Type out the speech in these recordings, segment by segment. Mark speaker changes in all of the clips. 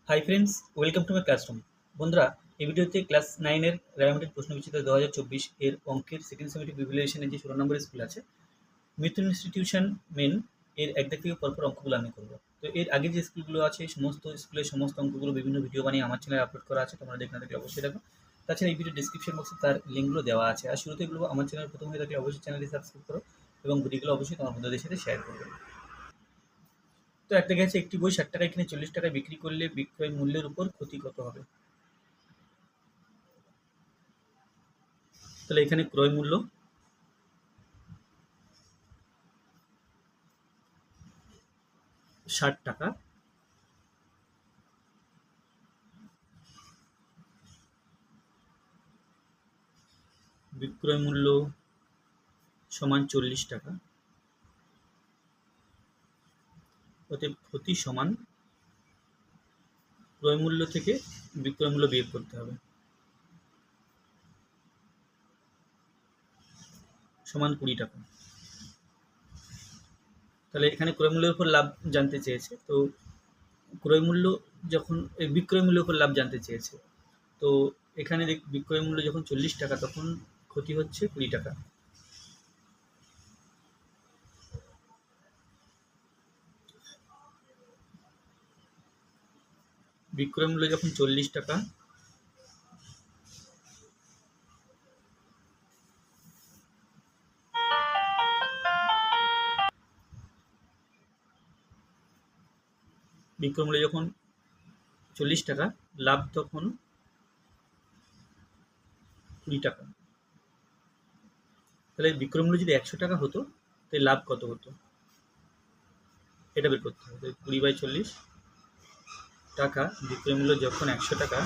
Speaker 1: Hi friends, welcome to my classroom. বন্ধুরা, এই ভিডিওতে ক্লাস 9-এর র্যাপিড প্রশ্নবিচিত্র 2024 এর অঙ্কের সেকেন্ড সেমিস্টার প্রিপারেশনের যে 16 নম্বরের স্কুল আছে, মিতুল ইনস্টিটিউশন মেন এর একদিক থেকে পরপর অঙ্কগুলো আমি করবো। তো এর আগে যে স্কুলগুলো আছে, সমস্ত স্কুলের সমস্ত অঙ্কগুলো বিভিন্ন ভিডিও বানিয়ে আমার চ্যানেলে আপলোড করা আছে, তোমরা দেখে না থাকলে অবশ্যই দেখো। তাছাড়া এই ভিডিও ডিসক্রিপশন বক্সে তার লিঙ্কগুলো দেওয়া আছে। আর শুরুতে এগুলো আমার চ্যানেল প্রথম হয়ে থাকলে অবশ্যই চ্যানেলটি সাবস্ক্রাইব করো এবং ভিডিওগুলো অবশ্যই তোমার বন্ধুদের সাথে শেয়ার করবে। তো একটা গেছে, একটি বই 60 টাকায় কিনে 40 টাকায় বিক্রি করলে বিক্রয় মূল্যের উপর ক্ষতি কত হবে? তাহলে এখানে ক্রয় মূল্য 60 টাকা, বিক্রয় মূল্য সমান 40 টাকা, অতএব ক্ষতি সমান ক্রয় মূল্য থেকে বিক্রয় মূল্য বিয়োগ করতে হবে, সমান 20 টাকা। তাহলে এখানে ক্রয় মূল্যের উপর লাভ জানতে চেয়েছে, তো ক্রয় মূল্য যখন বিক্রয় মূল্যের উপর লাভ জানতে চেয়েছে, তো এখানে বিক্রয় মূল্য যখন 40 টাকা তখন ক্ষতি হচ্ছে 20 টাকা। বিক্রয় মূল্য যখন 40 টাকা, বিক্রয় মূল্য যখন 40 টাকা, লাভ তখন 20 টাকা। তাহলে বিক্রয় মূল্য যদি 100 টাকা হতো, তাহলে লাভ কত হতো এটা বের করতে হবে। 20/40 টাকা, বিক্রয় মূল্য যখন 100 টাকা,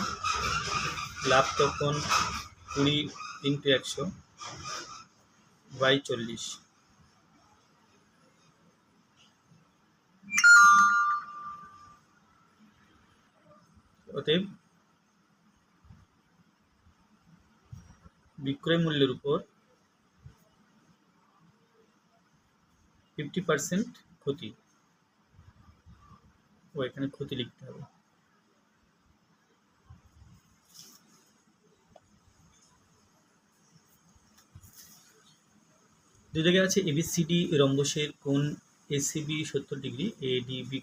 Speaker 1: লাভ তখন 20 × 100/40। অতএব বিক্রয় মূল্যের উপর 50% ক্ষতি, ও এখানে ক্ষতি লিখতে হবে। দুই জায়গায় আছে এবিসিডি রম্বসের কোণ এসিবি 70 ডিগ্রি, এডিবি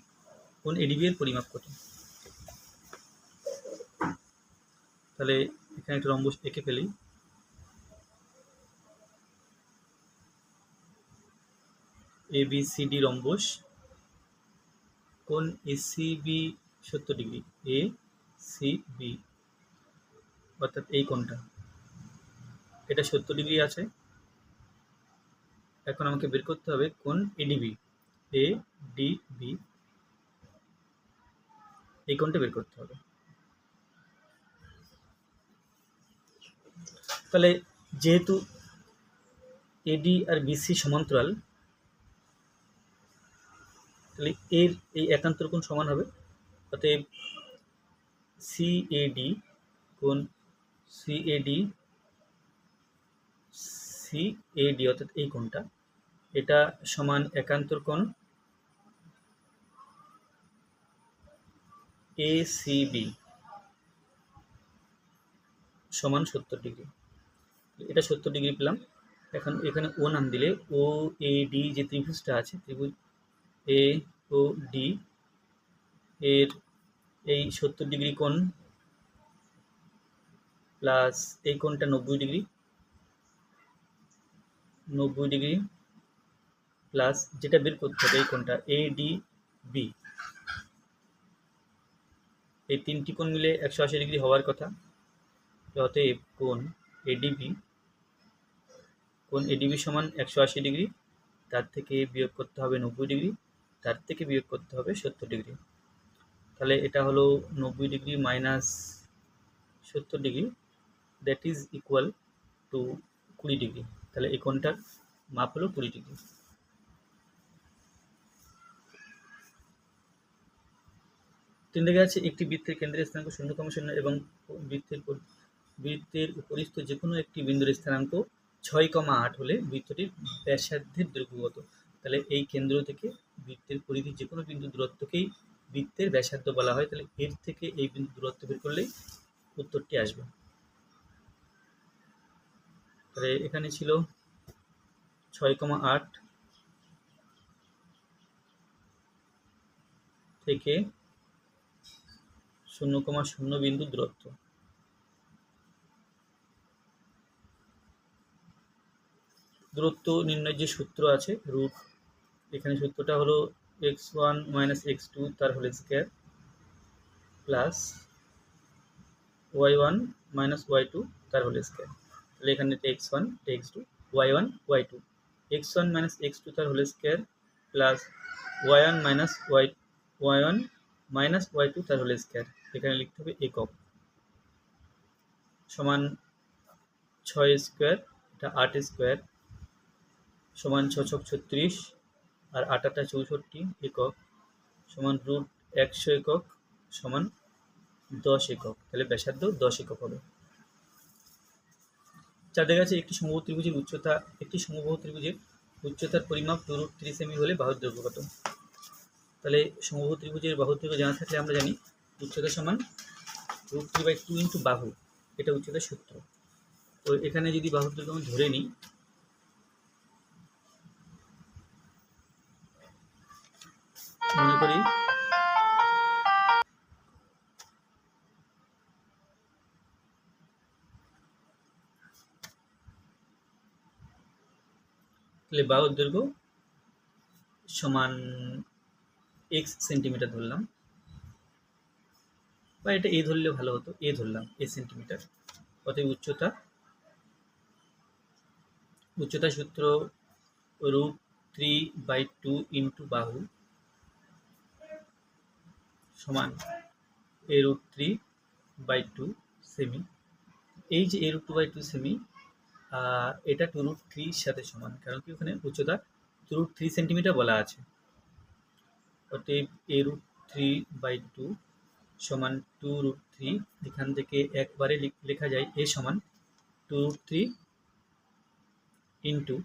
Speaker 1: কোণ এডিবি এর পরিমাপ কত? তাহলে এখানে একটা রম্বস এঁকে ফেলি। এবিসিডি রম্বস, কোণ ACB 70 degree, A C B, অর্থাৎ এই কোণটা, এটা 70 ডিগ্রি আছে। এখন আমাকে বের করতে হবে কোণ এডিবি, এ ডি বি, এই কোণটা বের করতে হবে। তাহলে যেহেতু এডি আর বিসি সমান্তরাল, তাহলে এর এই একান্তর কোণ সমান হবে। অতএব সিএডি কোণ সিএডি সিএডি, অর্থাৎ এই কোণটা, এটা সমান একান্তর কোণ এসিবি সমান 70 ডিগ্রি। এটা 70 ডিগ্রি পেলাম। এখন এখানে ও নাম দিলে ও এ ডি যে ত্রিভুজটা আছে, ত্রিভুজ এ ও ডি এর এই 70 ডিগ্রি কোণ প্লাস এই কোণটা 90 ডিগ্রি, 90 ডিগ্রি প্লাস যেটা বের করতে হবে এই কোণটা এ ডি বি, এই তিনটি কোণ মিলে 180 ডিগ্রি হওয়ার কথা। অতএব কোণ এডিবি সমান 180 ডিগ্রি, তার থেকে বিয়োগ করতে হবে 90 ডিগ্রি, তার থেকে বিয়োগ করতে হবে 70 ডিগ্রি। তাহলে এটা হলো 90 degree minus 70 degree, that is equal to 20 degree. তাহলে এই কোণটার মাপ হলো 20 ডিগ্রি। তিন জায়গায় আছে একটি বৃত্তের কেন্দ্রের স্থানাঙ্ক 0,0 এবং বৃত্তের উপরিস্থ যে কোনো একটি বিন্দুর স্থানাঙ্ক 6,8 হলে বৃত্তটির ব্যাসার্ধের দৈর্ঘ্য কত? তাহলে এই কেন্দ্র থেকে বৃত্তের পরিধির যে কোনো বিন্দু দূরত্বকেই বৃত্তের ব্যাসার্ধ বলা হয়, তাহলে এর থেকে এই বিন্দু দূরত্ব বের করলেই উত্তরটি আসবে। তাহলে এখানে ছিল 6,8 থেকে 0,0 বিন্দু দূরত্ব। দূরত্ব নির্ণয়ের যে সূত্র আছে রুট, এখানে সূত্রটা হলো x1 - x2 তার whole square plus y1 - y2 তার হোল স্কয়ার। তাহলে এখানে x1 x2 y1 y2, x1 - x2 তার whole square plus y1 - y2 তার হোল স্কয়ার। এখানে লিখতে হবে একক সমান 6 স্কয়ার, এটা 8 স্কয়ার সমান 6 × 36 আর 8 × 64 একক সমান রুট 100 একক সমান 10 একক। তাহলে ব্যাসার্ধ 10 একক হবে। চাঁদের কাছে একটি সমবাহু ত্রিভুজের উচ্চতার পরিমাপ √3 সেমি হলে বাহুর দৈর্ঘ্য কত? তাহলে সমবাহু ত্রিভুজের বাহুর দৈর্ঘ্য জানা থাকলে আমরা জানি উচ্চতা সমান √3/2 ইন্টু বাহু, এটা উচ্চতার সূত্র। তো এখানে যদি বাহুর দৈর্ঘ্য আমি ধরে নিই, মনে করি তাহলে বাহুর দৈর্ঘ্য সমান x সেন্টিমিটার ধরলাম, বা এটা এ ধরলে ভালো হতো, এ ধরলাম এ সেন্টিমিটার। অতএব উচ্চতা সূত্র √3/2 ইন্টু বাহু সমান a√3/2 সেমি। এই যে a√2/2 সেমি, এটা 2√3 সাথে সমান, কারণ কি ওখানে উচ্চতা 2√3 সেন্টিমিটার বলা আছে। অতএব a√3/2 সমান 2√3, এখান থেকে একবারে লেখা যায় a সমান 2√3 ইন্টু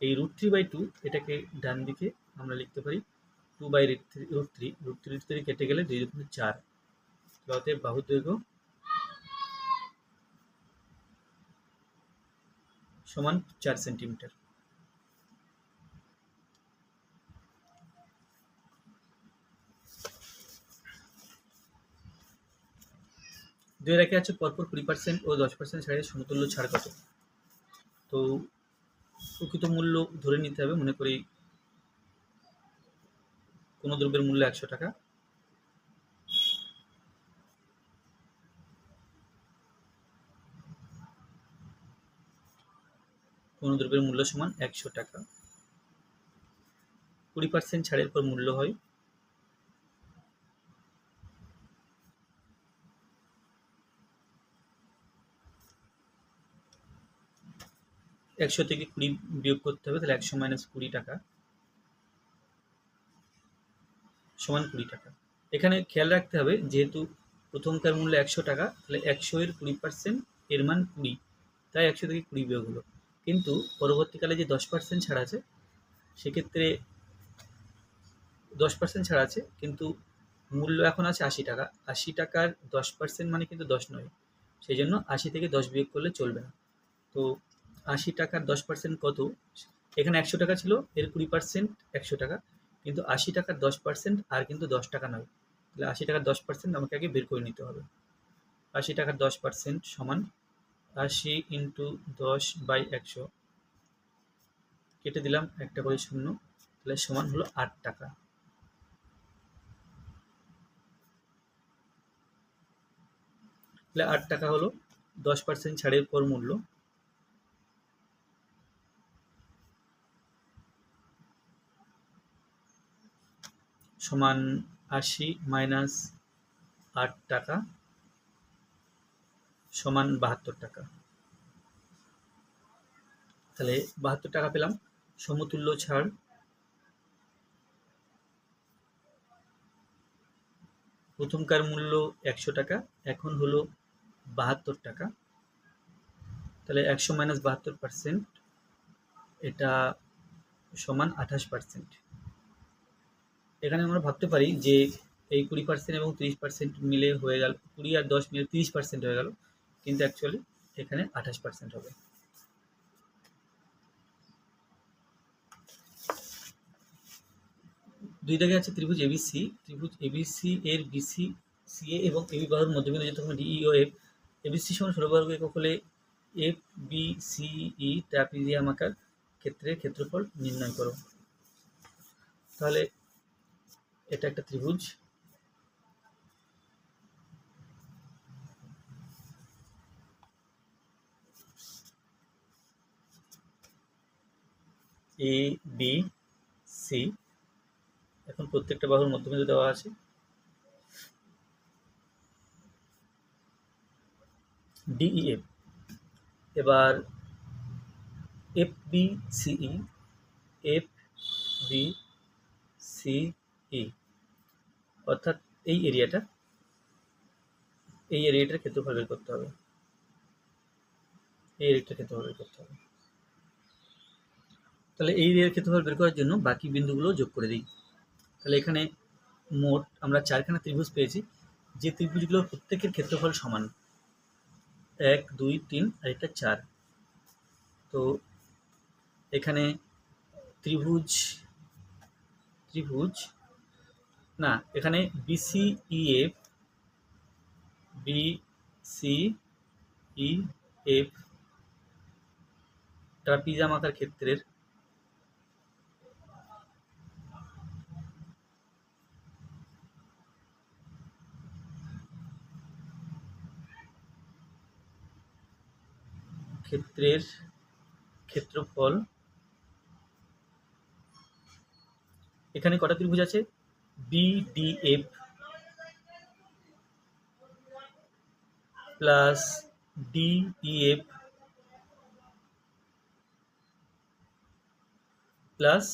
Speaker 1: এই √3/2, এটাকে ডান দিকে আমরা লিখতে পারি 2/√3, √3 কেটে গেলে 2 × 4। অতএব বাহুর দৈর্ঘ্য সমান 4 সেন্টিমিটার। দুই রেখে আছে পরপর 20% ও 10% ছাড়ের সমতুল্য ছাড় কত? তো প্রকৃত মূল্য ধরে নিতে হবে। মনে করি কোনো দ্রব্যের মূল্য 100 টাকা, কোনো দ্রব্যের মূল্য সমান 100 টাকা, 20% ছাড়ের পর মূল্য হয় 100 থেকে 20 বিয়োগ করতে হবে, তাহলে 100 - 20 টাকা সমান 20 টাকা। এখানে খেয়াল রাখতে হবে, যেহেতু প্রথমকার মূল্য 100 টাকা, তাহলে 100 এর 20% এর মান 20, তাই 100 থেকে 20 বিয়োগ হলো। কিন্তু পরবর্তীকালে যে 10% ছাড় আছে, সেক্ষেত্রে 10% ছাড় আছে, কিন্তু মূল্য এখন আছে 80 টাকা। 80 টাকার 10% মানে কিন্তু 10 নয়, সেই জন্য 80 থেকে 10 বিয়োগ করলে চলবে না। তো 80 টাকার 10% কত? এখানে 100 টাকা ছিল, এর 20% 100 টাকা, কিন্তু 80 টাকার 10% আর কিন্তু 10 টাকা নয়। তাহলে 80 টাকার 10% আমাকে আগে বের করে নিতে হবে। 80 টাকার 10% সমান 80 ইন্টু 10/100, কেটে দিলাম একটা করে শূন্য, তাহলে সমান হলো 8 টাকা। তাহলে 8 টাকা হলো 10% ছাড়ের পর মূল্য। সমান 80 - 8 টাকা সমান 72 টাকা। তাহলে 72 টাকা পেলাম। সমতুল্য ছাড় প্রথমকার মূল্য 100 টাকা, এখন হলো 72 টাকা। তাহলে 100 - 72%, এটা সমান 28%। এখানে আমরা ভাবতে পারি যে এই 20% এবং 30% মিলে হয়ে গেল, 20 আর 10 মিলে 30% হয়ে গেল, কিন্তু অ্যাকচুয়ালি এখানে 28% হবে। দুই দাগে আছে ত্রিভুজ এবিসি। ত্রিভুজ এবিসি এর বিসি সিএ এবং এবি বাহুর মধ্যবিন্দু যেহেতু ডিই ও এফ, এবিসি সমান 16 বর্গ একক হলে এফ বি সিই ট্রাপিজিয়ামাকার ক্ষেত্রের ক্ষেত্রফল নির্ণয় করো। তাহলে এটা একটা ত্রিভুজ, এ বি সি। এখন প্রত্যেকটা বাহুর মধ্যবিন্দু দেওয়া আছে, ডিইএফ। এবার এফ বি সিই, এফ বি সিই অর্থাৎ এই এরিয়াটার ক্ষেত্রফল বের করতে হবে, এই এরিয়াটার ক্ষেত্রফল বের করতে হবে। তাহলে এই এরিয়ার ক্ষেত্রফল বের করার জন্য বাকি বিন্দুগুলো যোগ করে দিই। তাহলে এখানে মোট আমরা 4খানা ত্রিভুজ পেয়েছি, যে ত্রিভুজগুলোর প্রত্যেকের ক্ষেত্রফল সমান, 1 2 3 আর এটা 4। তো এখানে ত্রিভুজ না, এখানে বিসিইএফ ট্রাপিজামাকার ক্ষেত্রের ক্ষেত্রফল, এখানে কটা ত্রিভুজ আছে, BDF plus DEF plus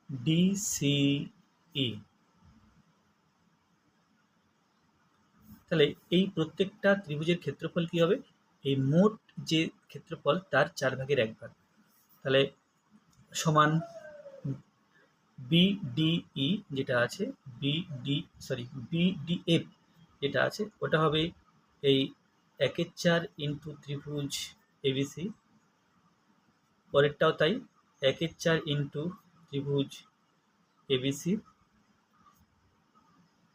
Speaker 1: DCE. তাহলে এই প্রত্যেকটা ত্রিভুজের ক্ষেত্রফল কি হবে, এই মোট যে ক্ষেত্রফল তার 4/1 তাহলে সমান বিডিই যেটা আছে, বিডিএফ যেটা আছে ওটা হবে এই 1/4 ইন্টু ত্রিভুজ এবিসি, পরেরটাও তাই 1/4 ইন্টু ত্রিভুজ এবিসি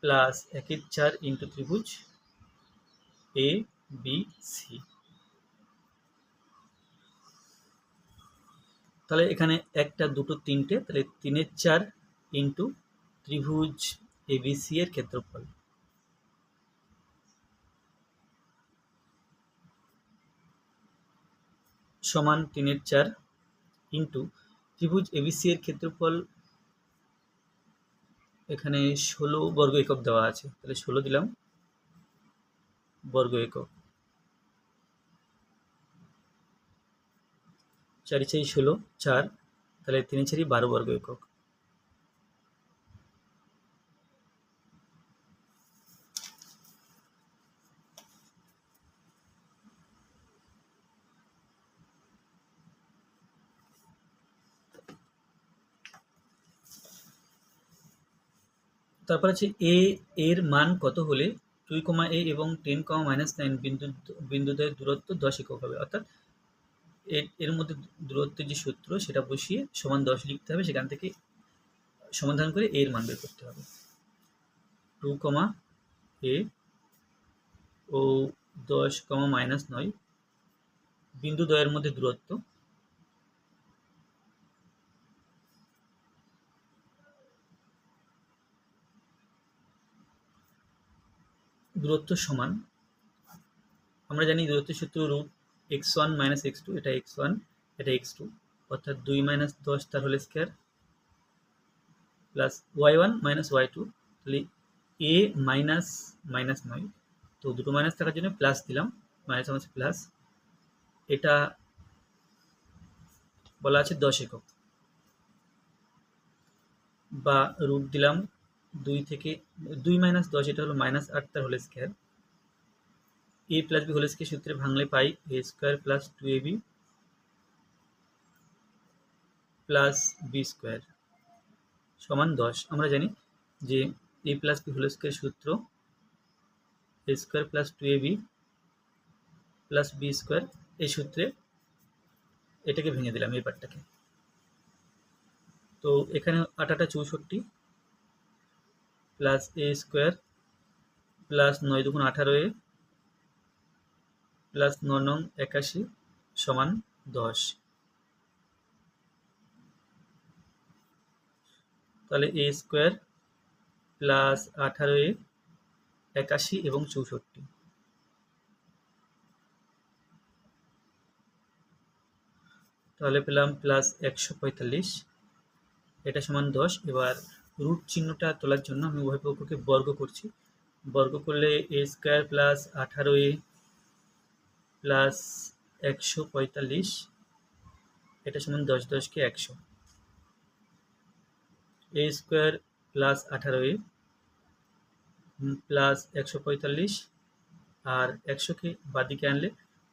Speaker 1: প্লাস 1/4 ইন্টু ত্রিভুজ এ বি সি। তাহলে এখানে একটা দুটো তিনটে, তাহলে 3/4 ইন্টু ত্রিভুজ এবিসি এর ক্ষেত্রফল সমান 3/4 ইন্টু ত্রিভুজ এবিসি এর ক্ষেত্রফল এখানে 16 বর্গ একক দেওয়া আছে, তাহলে 16 দিলাম বর্গ একক, 4 4 16 4, তাহলে 3 4 12 বর্গ একক। তারপর আছে এ এর মান কত হলে 2, a এবং 10, -9 বিন্দুদ্বয়ের দূরত্ব 10 একক হবে, অর্থাৎ এর মধ্যে দূরত্বের যে সূত্র সেটা বসিয়ে সমান 10 লিখতে হবে, সেখান থেকে সমাধান করে এর মান বের করতে হবে। 2, a ও 10, -9 বিন্দুদ্বয়ের মধ্যে দূরত্ব সমান, আমরা জানি দূরত্বের সূত্র √x1 - x2, এটা x1 এটা x2, অর্থাৎ 2 - 10 তার whole square plus y1 - y2, তাহলে a -9, তো দুটো মাইনাস থাকার জন্য প্লাস দিলাম, মাইনাস প্লাস, এটা বলা আছে 10 একক, বা রুট দিলাম 2 থেকে 2 - 10, এটা হলো -8 তার whole square, a plus b whole square সূত্রে ভাঙলে পাই a square plus 2ab plus b square সমান 10। আমরা জানি যে A plus B whole square সূত্র A square plus 2ab plus B square, এই সূত্রে এটাকে ভেঙে দিলাম এই পার্টটাকে। তো এখানে 8 × 64 প্লাস এ স্কোয়ার প্লাস 9 × 2 = 18a প্লাস 9 × 81 সমান 10। তাহলে এ স্কোয়ার প্লাস 18a 81 এবং 64, তাহলে পেলাম প্লাস 145, এটা সমান 10। এবার রুট চিহ্নটা তোলার জন্য আমি উভয় পক্ষকে বর্গ করছি। বর্গ করলে এ স্কোয়ার প্লাস 18a প্লাস 145, এটা সমান 10, 10 কে 100। এ স্কোয়ার প্লাস 18a প্লাস 145 আর 100কে বাদিকে আনলে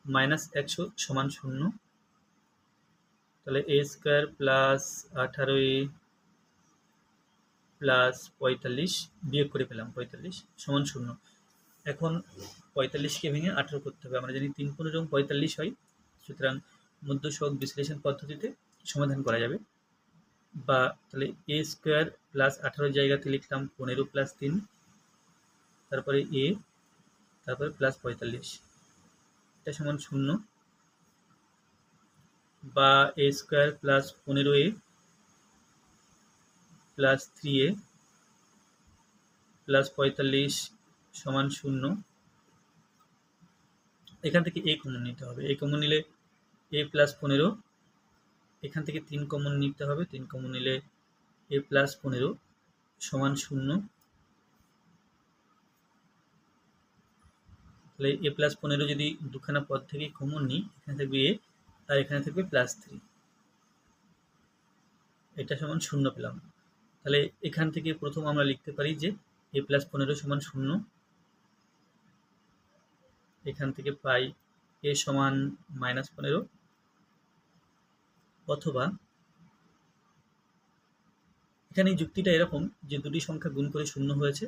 Speaker 1: মাইনাস 100 সমান 0। তাহলে এ স্কোয়ার প্লাস 18a প্লাস 45 বিয়োগ করে পেলাম 45 সমান 0। এখন 45কে ভেঙে 18 করতে হবে। আমরা জানি 3 × 15 = 45 হয়, সুতরাং মধ্য সহগ বিশ্লেষণ পদ্ধতিতে সমাধান করা যাবে। বা তাহলে এ স্কোয়ার প্লাস 18 জায়গাতে লিখলাম 15 প্লাস 3, তারপরে এ, তারপরে প্লাস 45, এটা সমান 0। বা A square plus 15a plus 3a plus 45 সমান 0। এখান থেকে এ কমন নিতে হবে। এ কমন নিলে এ প্লাস 15, এখান থেকে 3 কমন নিতে হবে। 3 কমন নিলে এ প্লাস 15 সমান 0। তাহলে এ প্লাস 15 যদি দুখানা পদ থেকে কমন নিই, এখানে থাকবে এ আর এখানে থাকবে প্লাস 3, এটা সমান 0 পেলাম। তাহলে এখান থেকে প্রথম আমরা লিখতে পারি যে এ প্লাস 15 সমান 0। এখান থেকে পাই এ সমান -15, অথবা এখানে যুক্তিটা এরকম যে দুটি সংখ্যা গুণ করে 0 হয়েছে,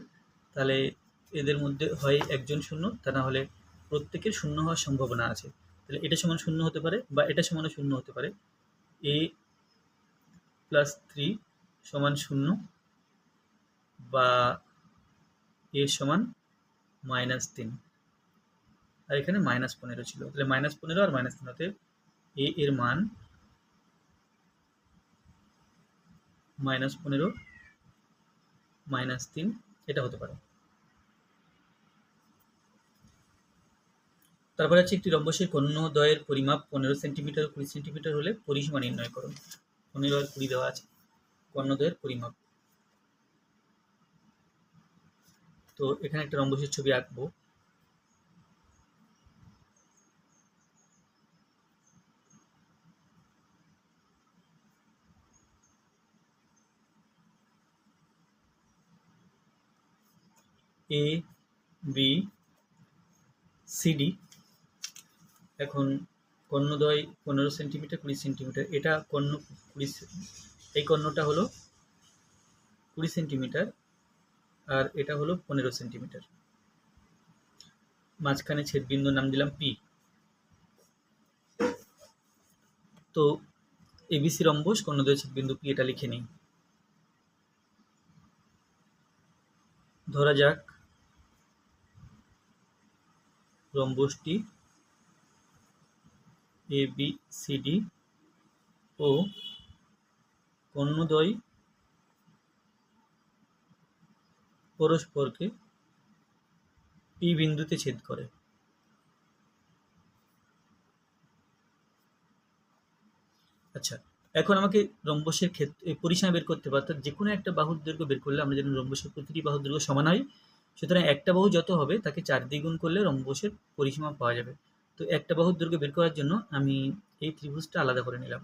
Speaker 1: তাহলে এদের মধ্যে হয় একজন 0, তা না হলে প্রত্যেকের 0 হওয়ার সম্ভাবনা আছে। তাহলে এটা সমান 0 হতে পারে বা এটা সমানও 0 হতে পারে। এ প্লাস 3 সমান 0 বা এ সমান -3, আর এখানে -15 ছিল। তাহলে -15 আর -3 হতে এ এর মান -15 -3 এটা হতে পারে। তারপরে আছে একটি রম্বসের কর্ণদ্বয়ের পরিমাপ 15 সেন্টিমিটার ও 20 সেন্টিমিটার হলে পরিসীমা নির্ণয় করো। 15 আর 20 দেওয়া আছে কর্ণদ্বয়ের পরিমাপ। তো এখানে একটা রম্বসের ছবি আঁকবো। A B C D. এখন কর্ণদ্বয় 15 সেন্টিমিটার 20 সেন্টিমিটার, এটা কর্ণ 20, এই কর্ণটা হলো 20 সেন্টিমিটার আর এটা হলো 15 সেন্টিমিটার। মাঝখানে ছেদবিন্দুর নাম দিলাম পি। তো এবিসি রম্বস কর্ণদ্বয় ছেদবিন্দু পি, এটা লিখে নিই। ধরা যাক রম্বসটি এ বি সি ডি ও কর্ণদ্বয় পরস্পরকে পি বিন্দুতে ছেদ করে। আচ্ছা, এখন আমাকে রম্বসের ক্ষেত্রে পরিসীমা বের করতে হবে, অর্থাৎ যে কোনো একটা বাহুর দৈর্ঘ্য বের করলে আমরা জানি রম্বসের প্রতিটি বাহুর দৈর্ঘ্য সমান হয়। সুতরাং একটা বাহু যত হবে তাকে 4 দিয়ে গুণ করলে রম্বসের পরিসীমা পাওয়া যাবে। তো একটা বাহুর দৈর্ঘ্য বের করার জন্য আমি এই ত্রিভুজটা আলাদা করে নিলাম।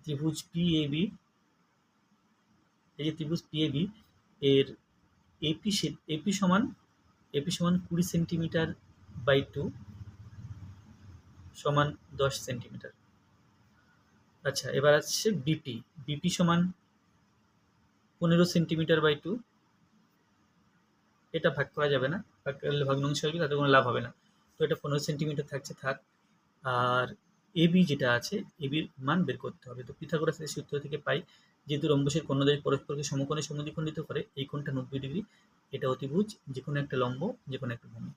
Speaker 1: ত্রিভুজ পি এ বি, এই যে ত্রিভুজ পি এ বি এর এপি সমান 20 সেন্টিমিটার বাই 2 সমান 10 সেন্টিমিটার। আচ্ছা, এবার আসছে বিপি। বিপি সমান 15 সেন্টিমিটার বাই 2 এটা ভাগ করা যাবে না, ভাগ করলে ভগ্নাংশ আসবে, তাতে কোনো লাভ হবে না। তো এটা 15 সেন্টিমিটার থাকছে, থাক। আর এবি যেটা আছে, এবির মান বের করতে হবে। তো পিথাগোরাসের সূত্র থেকে পাই, যেহেতু রম্বসের কোণদ্বয় পরস্পরকে সমকোণে সমদ্বিখণ্ডিত করে, এই কোণটা 90 ডিগ্রি, এটা অতিভুজ, যে কোনো একটা লম্ব, যে কোনো একটা ভূমি।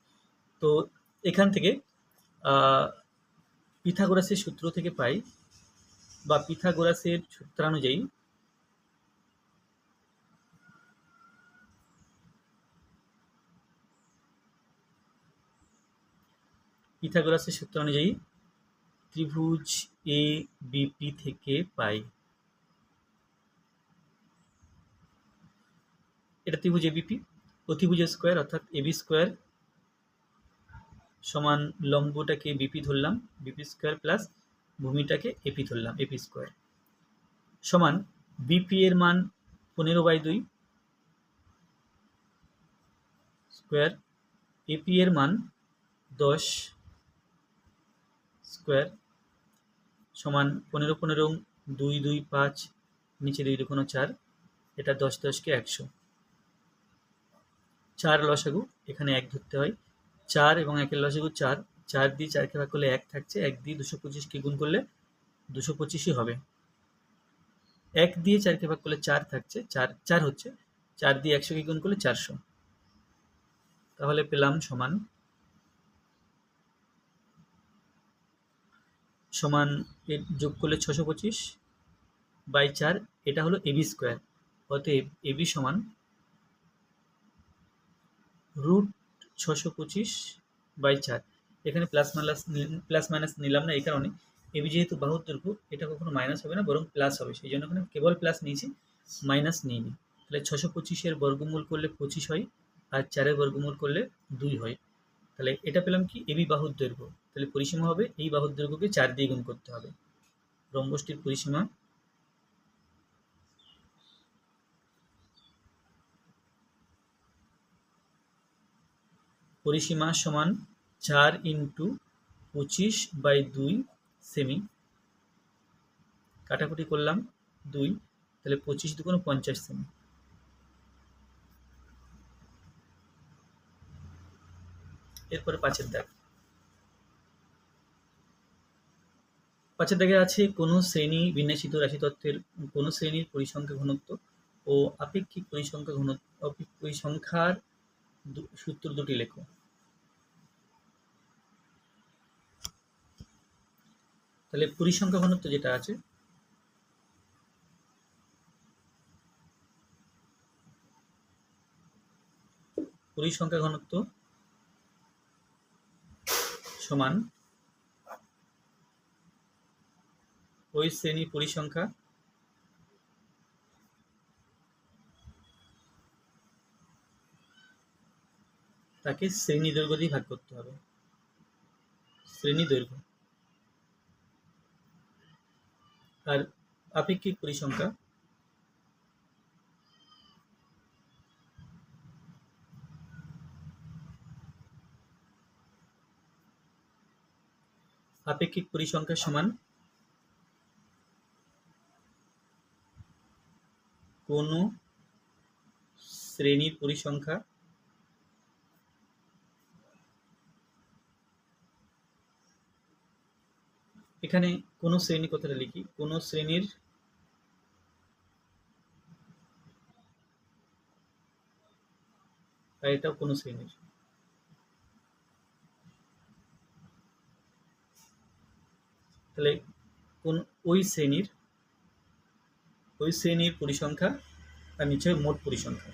Speaker 1: তো এখান থেকে পিথাগোরাসের সূত্র থেকে পাই, বা পিথাগোরাসের সূত্রানুযায়ী পিথাগোরাসের সূত্র অনুযায়ী ত্রিভুজ এ বিপি থেকে পাই, এটা ত্রিভুজ এবিপি, অতিভুজের স্কোয়ার অর্থাৎ এবি স্কোয়ার সমান লম্বটাকে বিপি ধরলাম, বিপি স্কোয়ার প্লাস ভূমিটাকে এপি ধরলাম, এপি স্কোয়ার সমান বিপি এর মান 15/2 স্কোয়ার, এপি এর মান 10 স্কোয়ার সমান 15 15 2 2 5, নিচে 2 2 4, এটা 10 10 কে 100, 4 লসাগু, এখানে 1 ধরতে হয়, 4 এবং 1-এর লসাগু 4, 4 দিয়ে 4 কে ভাগ করলে 1 থাকছে, 1 দিয়ে 225 কে গুণ করলে 225ই হবে, 1 দিয়ে 4 কে ভাগ করলে 4 থাকছে, 4 4 হচ্ছে, 4 দিয়ে 100 কে গুণ করলে 400, তাহলে পেলাম সমান সমান এর যোগ করলে 625/4, এটা হলো এবি স্কোয়ার, অতএব এবি সমান √625/4। এখানে প্লাস মাইনাস নিলাম না, এই কারণে এবি যেহেতু বাহুর দৈর্ঘ্য, এটা কখনো মাইনাস হবে না, বরং প্লাস হবে, সেই জন্য এখানে কেবল প্লাস নিয়েছি, মাইনাস নিইনি। তাহলে 625-এর বর্গমূল করলে 25 হয়, আর 4-এর বর্গমূল করলে 2 হয়। তাহলে এটা পেলাম কি, এবি বাহুর দৈর্ঘ্য। তাহলে পরিসীমা হবে এই বাহুর দৈর্ঘ্যকে 4 দিয়ে গুণ করতে হবে। রম্বসটির পরিসীমা সমান 4 × 25/2 সেমি, কাটাকুটি করলাম 2, তাহলে 25 × 2 = 50 সেমি। এরপরে 5-এর দাগ, 5-এর দাগে আছে কোন শ্রেণী বিন্যাসিত রাশিতত্ত্বের কোন শ্রেণীর পরিসংখ্যা ঘনত্ব ও আপেক্ষিক পরিসংখ্যার সূত্র দুটি লেখো। তাহলে পরিসংখ্যা ঘনত্ব যেটা আছে, পরিসংখ্যা ঘনত্ব সমান ওই শ্রেণীর পরিসংখ্যা তাকে শ্রেণী দৈর্ঘ্য দিয়ে ভাগ করতে হবে, শ্রেণী দৈর্ঘ্য। আর আপেক্ষিক পরিসংখ্যা সমান কোন শ্রেণীর পরিসংখ্যা এখানে কোন শ্রেণী কথাটা লিখি, কোন শ্রেণীর আর এটাও কোন শ্রেণীর, তাহলে কোন ওই শ্রেণীর পরিসংখ্যা আর নিচে মোট পরিসংখ্যা।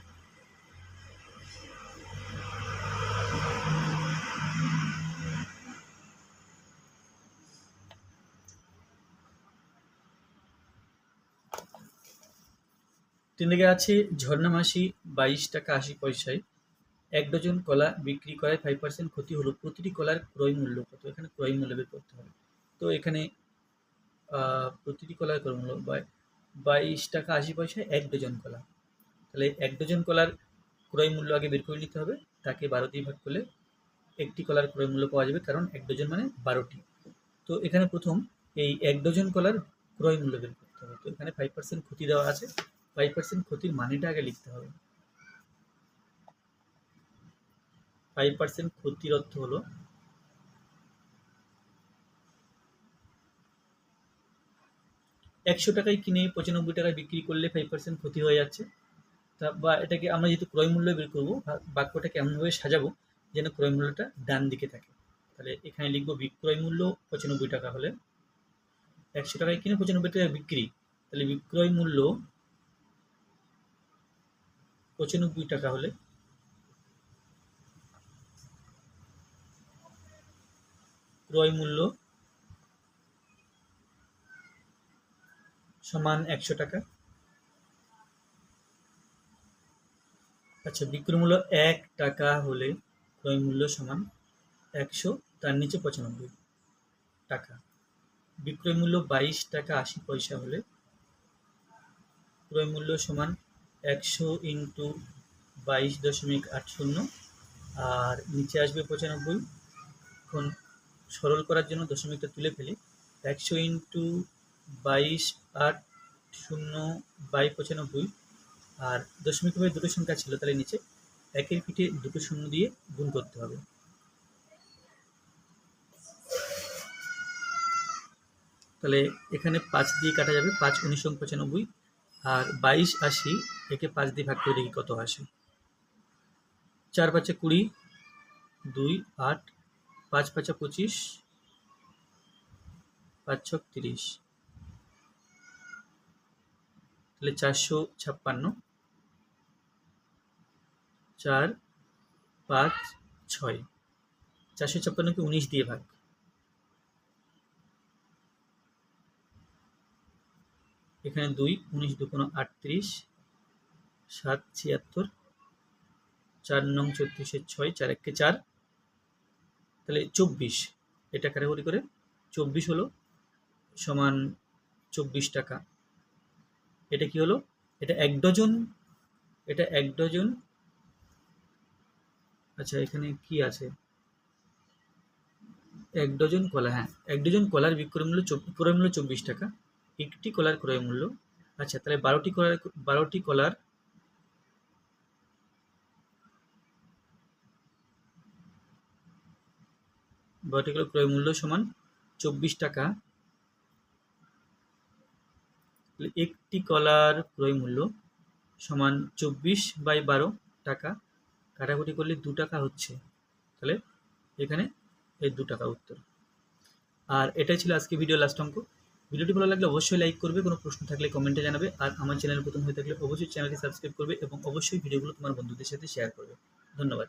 Speaker 1: তিন দিকে আছে ঝর্ণা মাসি 22 টাকা 80 পয়সায় 1 ডজন কলা বিক্রি করায় 5% ক্ষতি হলো, প্রতিটি কলার ক্রয় মূল্য কত? এখানে ক্রয় মূল্য বের করতে হবে। তো এখানে প্রতিটি কলার ক্রয় মূল্য 22 টাকা 80 পয়সায় 1 ডজন কলা, তাহলে 1 ডজন কলার ক্রয় মূল্য আগে বের করে নিতে হবে, তাকে 12 দিয়ে ভাগ করলে একটি কলার ক্রয় মূল্য পাওয়া যাবে, কারণ 1 ডজন মানে 12টি। তো এখানে প্রথম এই 1 ডজন কলার ক্রয় মূল্য বের করতে হবে। তো এখানে 5% ক্ষতি দেওয়া আছে, 5% ক্ষতির মানেটা আগে লিখতে হবে। 5% ক্ষতির অর্থ হলো 100 টাকায় কিনে 95 টাকায় বিক্রি করলে 5% ক্ষতি হয়ে যাচ্ছে। বা এটাকে আমরা যেহেতু ক্রয় মূল্য বের করবো, বাক্যটাকে এমনভাবে সাজাবো যেন ক্রয় মূল্যটা ডান দিকে থাকে। তাহলে এখানে লিখবো বিক্রয় মূল্য 95 টাকা হলে, 100 টাকায় কিনে 95 টাকায় বিক্রি, তাহলে বিক্রয় মূল্য 95 টাকা হলে ক্রয় মূল্য সমান 100 টাকা। আচ্ছা, বিক্রয় মূল্য 1 টাকা হলে ক্রয় মূল্য সমান 100, তার নিচে 95 টাকা। বিক্রয় মূল্য 22 টাকা 80 পয়সা হলে ক্রয় মূল্য সমান 100 ইন্টু 22.80, আর নিচে আসবে 95। এখন সরল করার জন্য দশমিকটা তুলে ফেলি। 100 ইন্টু 22.80/95, আর দশমিক ভাবে দুটো সংখ্যা ছিল, তাহলে নিচে একের পিঠে দুটো শূন্য দিয়ে গুণ করতে হবে। তাহলে এখানে 5 দিয়ে কাটা যাবে, 5 19 95, আর 22 80, একে 5 দিয়ে ভাগ করে দেখি কত আসে। 4 5 20, 2 8, 5 5 25, 5 6 30, তাহলে 456, 4 5 6, 456কে 19 দিয়ে ভাগ, এখানে 2, 19 2 38, 7 76, 4 9 34 6, 4 1 4, তাহলে 24, এটা কাটাকুটি করে 24 হলো সমান 24 টাকা। এটা কি হলো? এটা 1 ডজন, এটা 1 ডজন। আচ্ছা, এখানে কি আছে? 1 ডজন কলা, হ্যাঁ, 1 ডজন কলার ক্রয় মূল্য 24 টাকা। একটি কলার ক্রয় মূল্য, আচ্ছা, তাহলে 12টি কলার ক্রয় মূল্য সমান 24 টাকা। একটি কলার ক্রয় মূল্য সমান 24/12 টাকা, কাটাকুটি করলে 2 টাকা হচ্ছে, তাহলে এখানে এই 2 টাকা উত্তর। আর এটাই ছিল আজকে ভিডিও লাস্ট অঙ্ক। ভিডিওটি ভালো লাগলে অবশ্যই লাইক করবে, কোনো প্রশ্ন থাকলে কমেন্টে জানাবে, আর আমার চ্যানেল প্রথম হয়ে থাকলে অবশ্যই চ্যানেলটি সাবস্ক্রাইব করবে এবং অবশ্যই ভিডিওগুলো তোমার বন্ধুদের সাথে শেয়ার করবে। ধন্যবাদ।